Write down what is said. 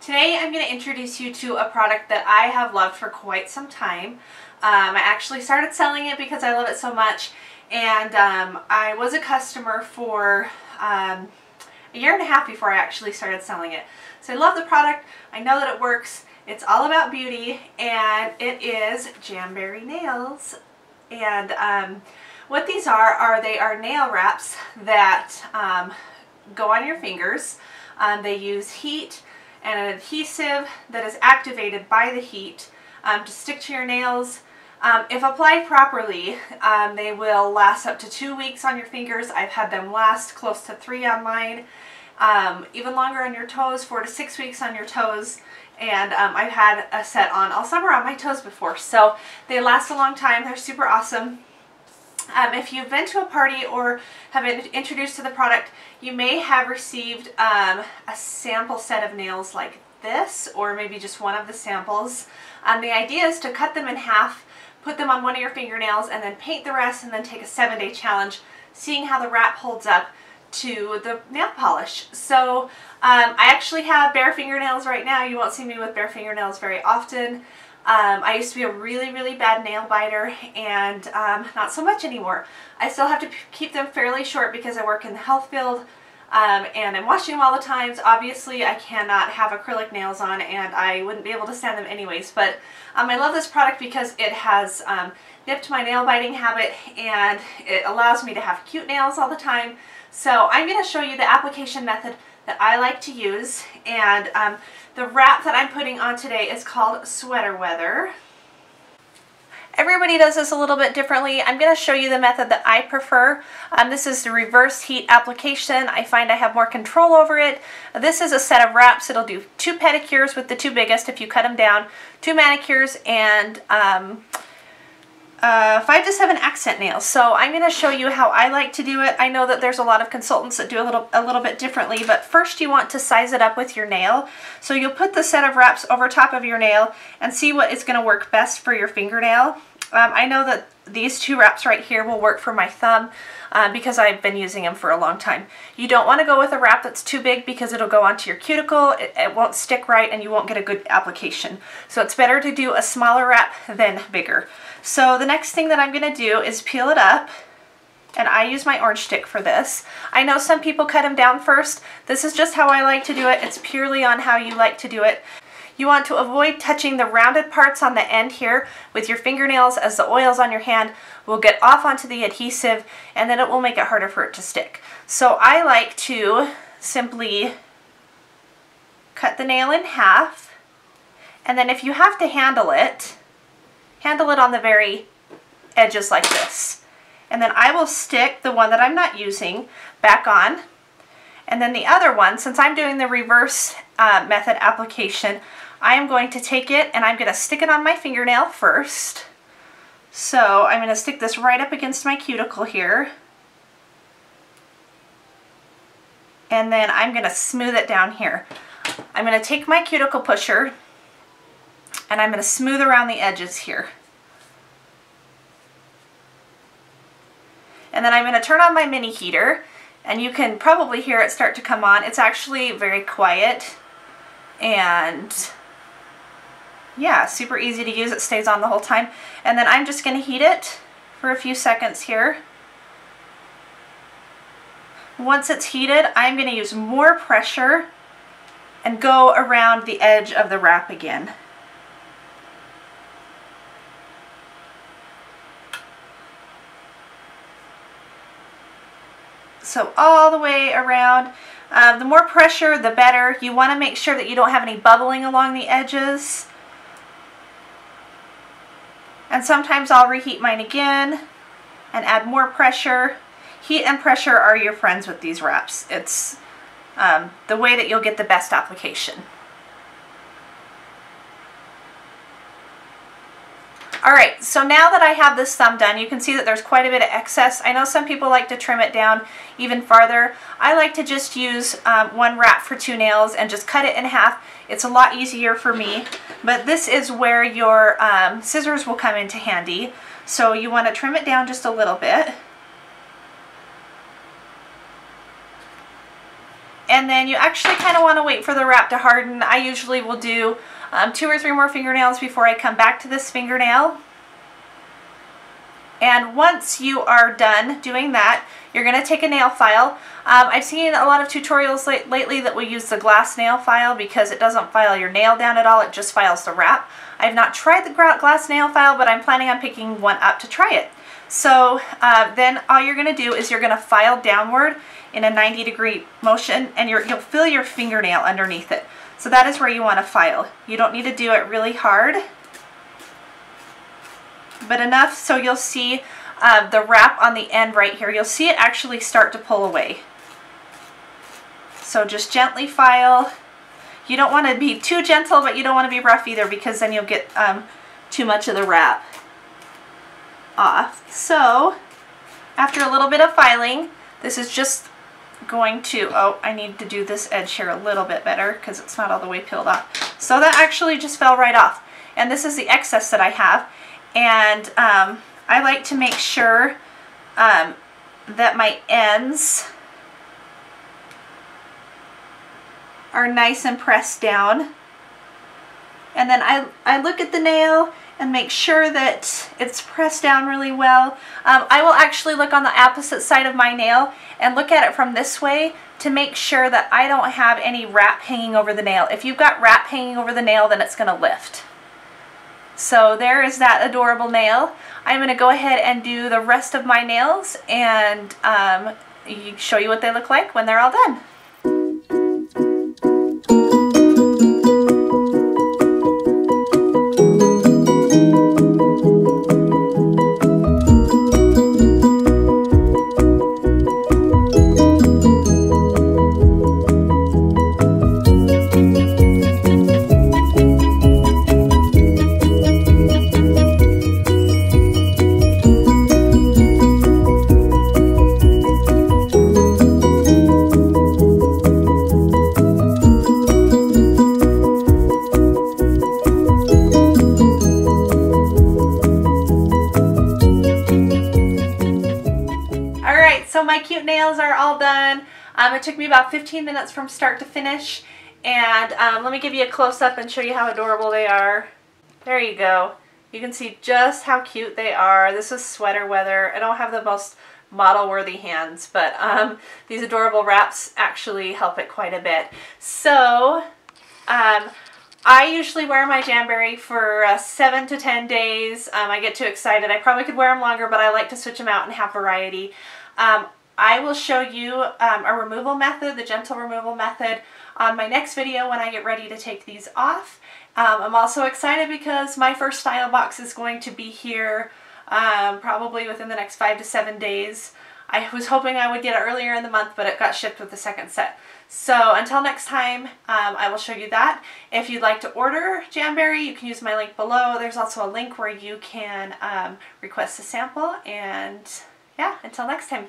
Today I'm going to introduce you to a product that I have loved for quite some time. I actually started selling it because I love it so much, and I was a customer for a year and a half before I actually started selling it. So I love the product, I know that it works, it's all about beauty, and it is Jamberry nails. And what these are they are nail wraps that go on your fingers. They use heat and an adhesive that is activated by the heat to stick to your nails. If applied properly, they will last up to 2 weeks on your fingers. I've had them last close to 3 on mine. Even longer on your toes, 4 to 6 weeks on your toes. And I've had a set on all summer on my toes before. So they last a long time. They're super awesome. If you've been to a party or have been introduced to the product, you may have received a sample set of nails like this, or maybe just one of the samples. The idea is to cut them in half, put them on one of your fingernails, and then paint the rest, and then take a 7-day challenge, seeing how the wrap holds up to the nail polish. So I actually have bare fingernails right now. You won't see me with bare fingernails very often. I used to be a really bad nail biter, and not so much anymore. I still have to keep them fairly short because I work in the health field, and I'm washing them all the time. So obviously I cannot have acrylic nails on, and I wouldn't be able to stand them anyways. But I love this product because it has nipped my nail biting habit, and it allows me to have cute nails all the time. So I'm going to show you the application method that I like to use, and the wrap that I'm putting on today is called Sweater Weather. Everybody does this a little bit differently. I'm going to show you the method that I prefer. This is the reverse heat application. I find I have more control over it. This is a set of wraps. It'll do 2 pedicures with the 2 biggest if you cut them down, 2 manicures, and 5 to 7 accent nails. So I'm going to show you how I like to do it. I know that there's a lot of consultants that do a little bit differently, but first you want to size it up with your nail. So you'll put the set of wraps over top of your nail and see what is going to work best for your fingernail. I know that these 2 wraps right here will work for my thumb because I've been using them for a long time. You don't want to go with a wrap that's too big because it'll go onto your cuticle, it won't stick right, and you won't get a good application. So it's better to do a smaller wrap than bigger. So the next thing that I'm going to do is peel it up, and I use my orange stick for this. I know some people cut them down first. This is just how I like to do it. It's purely on how you like to do it. You want to avoid touching the rounded parts on the end here with your fingernails, as the oils on your hand will get off onto the adhesive, and then it will make it harder for it to stick. So I like to simply cut the nail in half, and then if you have to handle it on the very edges like this. And then I will stick the one that I'm not using back on. And then the other one, since I'm doing the reverse method application, I am going to take it and I'm going to stick it on my fingernail first. So I'm going to stick this right up against my cuticle here. And then I'm going to smooth it down here. I'm going to take my cuticle pusher and I'm going to smooth around the edges here. And then I'm going to turn on my mini heater, and you can probably hear it start to come on. It's actually very quiet, and yeah, super easy to use. It stays on the whole time. And then I'm just going to heat it for a few seconds here. Once it's heated, I'm going to use more pressure and go around the edge of the wrap again. So all the way around. The more pressure, the better. You want to make sure that you don't have any bubbling along the edges. And sometimes I'll reheat mine again and add more pressure. Heat and pressure are your friends with these wraps. It's the way that you'll get the best application. Alright, so now that I have this thumb done, you can see that there's quite a bit of excess. I know some people like to trim it down even farther. I like to just use one wrap for 2 nails and just cut it in half. It's a lot easier for me, but this is where your scissors will come into handy. So you want to trim it down just a little bit. And then you actually kind of want to wait for the wrap to harden. I usually will do 2 or 3 more fingernails before I come back to this fingernail. And once you are done doing that, you're going to take a nail file. I've seen a lot of tutorials lately that will use the glass nail file because it doesn't file your nail down at all, it just files the wrap. I've not tried the glass nail file, but I'm planning on picking one up to try it. So then all you're going to do is you're going to file downward in a 90-degree motion, and you'll feel your fingernail underneath it. So that is where you want to file. You don't need to do it really hard, but enough so you'll see the wrap on the end right here. You'll see it actually start to pull away. So just gently file. You don't want to be too gentle, but you don't want to be rough either, because then you'll get too much of the wrap off. So after a little bit of filing, this is just going to, oh, I need to do this edge here a little bit better because it's not all the way peeled off. So that actually just fell right off. And this is the excess that I have. And I like to make sure that my ends are nice and pressed down. And then I look at the nail and make sure that it's pressed down really well. I will actually look on the opposite side of my nail and look at it from this way to make sure that I don't have any wrap hanging over the nail. If you've got wrap hanging over the nail, then it's going to lift. So there is that adorable nail. I'm going to go ahead and do the rest of my nails and show you what they look like when they're all done. So my cute nails are all done. It took me about 15 minutes from start to finish. And let me give you a close-up and show you how adorable they are. There you go. You can see just how cute they are. This is sweater weather. I don't have the most model-worthy hands, but these adorable wraps actually help it quite a bit. So I usually wear my Jamberry for 7 to 10 days. I get too excited. I probably could wear them longer, but I like to switch them out and have variety. I will show you a removal method, the gentle removal method, on my next video when I get ready to take these off. I'm also excited because my first style box is going to be here probably within the next 5 to 7 days. I was hoping I would get it earlier in the month, but it got shipped with the second set. So until next time, I will show you that. If you'd like to order Jamberry, you can use my link below. There's also a link where you can request a sample. And yeah, until next time.